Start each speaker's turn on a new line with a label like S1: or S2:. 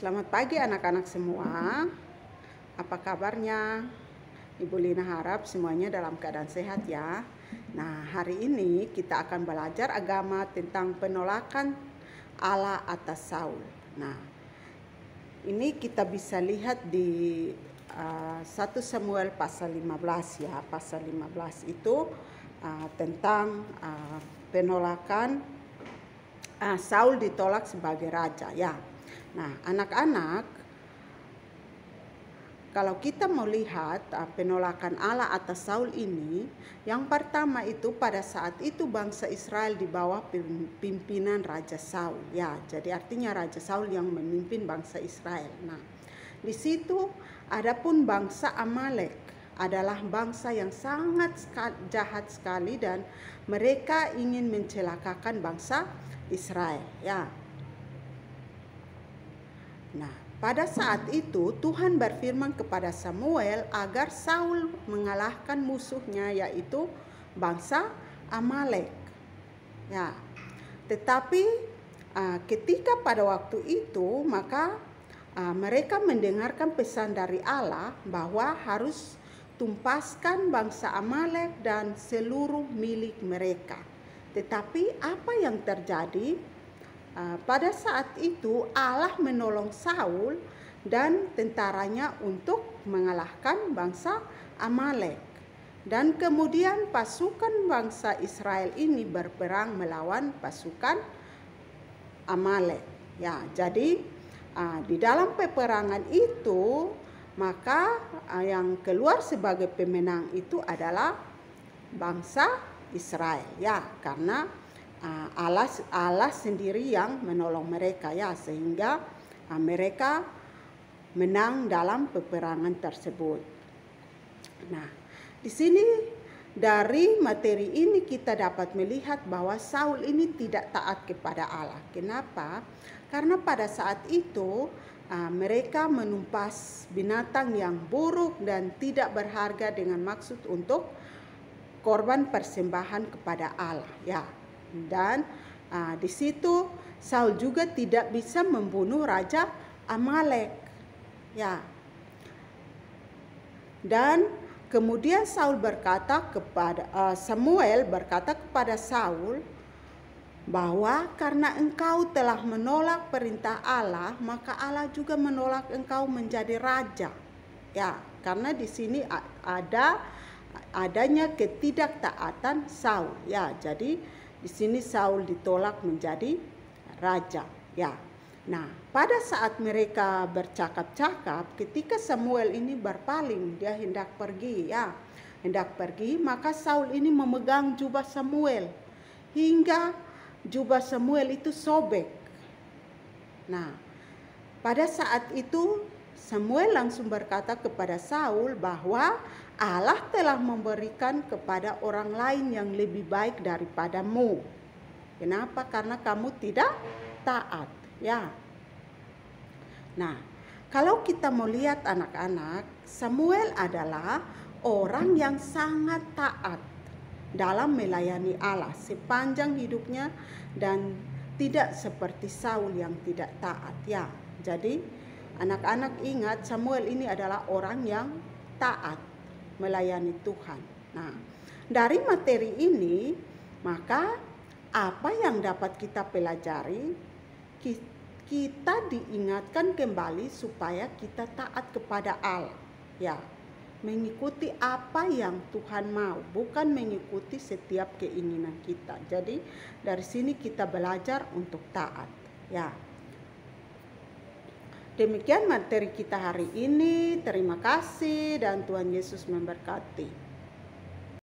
S1: Selamat pagi anak-anak semua. Apa kabarnya? Ibu Lina harap semuanya dalam keadaan sehat ya. Nah, hari ini kita akan belajar agama tentang penolakan Allah atas Saul. Nah, ini kita bisa lihat di 1 Samuel pasal 15 ya. Pasal 15 itu tentang penolakan Saul ditolak sebagai raja ya. Nah, anak-anak, kalau kita mau lihat penolakan Allah atas Saul ini, yang pertama itu pada saat itu bangsa Israel di bawah pimpinan Raja Saul. Ya, jadi artinya Raja Saul yang memimpin bangsa Israel. Nah, di situ adapun bangsa Amalek adalah bangsa yang sangat jahat sekali dan mereka ingin mencelakakan bangsa Israel. Ya. Nah, pada saat itu Tuhan berfirman kepada Samuel agar Saul mengalahkan musuhnya yaitu bangsa Amalek. Ya. Tetapi ketika pada waktu itu maka mereka mendengarkan pesan dari Allah bahwa harus tumpaskan bangsa Amalek dan seluruh milik mereka. Tetapi apa yang terjadi? Pada saat itu Allah menolong Saul dan tentaranya untuk mengalahkan bangsa Amalek. Dan kemudian pasukan bangsa Israel ini berperang melawan pasukan Amalek. Ya, jadi di dalam peperangan itu maka yang keluar sebagai pemenang itu adalah bangsa Israel ya, karena Allah sendiri yang menolong mereka ya, sehingga mereka menang dalam peperangan tersebut. Nah, di sini dari materi ini kita dapat melihat bahwa Saul ini tidak taat kepada Allah. Kenapa? Karena pada saat itu mereka menumpas binatang yang buruk dan tidak berharga dengan maksud untuk korban persembahan kepada Allah ya. Dan di situ Saul juga tidak bisa membunuh raja Amalek ya. Dan kemudian Samuel berkata kepada Saul bahwa karena engkau telah menolak perintah Allah, maka Allah juga menolak engkau menjadi raja ya. Karena di sini adanya ketidaktaatan Saul ya. Jadi di sini Saul ditolak menjadi raja ya. Nah, pada saat mereka bercakap-cakap, ketika Samuel ini berpaling, dia hendak pergi ya. Hendak pergi, maka Saul ini memegang jubah Samuel hingga jubah Samuel itu sobek. Nah, pada saat itu Samuel langsung berkata kepada Saul bahwa Allah telah memberikan kepada orang lain yang lebih baik daripadamu. Kenapa? Karena kamu tidak taat ya. Nah, kalau kita mau lihat anak-anak, Samuel adalah orang yang sangat taat dalam melayani Allah sepanjang hidupnya dan tidak seperti Saul yang tidak taat ya. Jadi anak-anak ingat, Samuel ini adalah orang yang taat melayani Tuhan. Nah, dari materi ini maka apa yang dapat kita pelajari? Kita diingatkan kembali supaya kita taat kepada Allah ya, mengikuti apa yang Tuhan mau, bukan mengikuti setiap keinginan kita. Jadi dari sini kita belajar untuk taat ya. Demikian materi kita hari ini. Terima kasih dan Tuhan Yesus memberkati.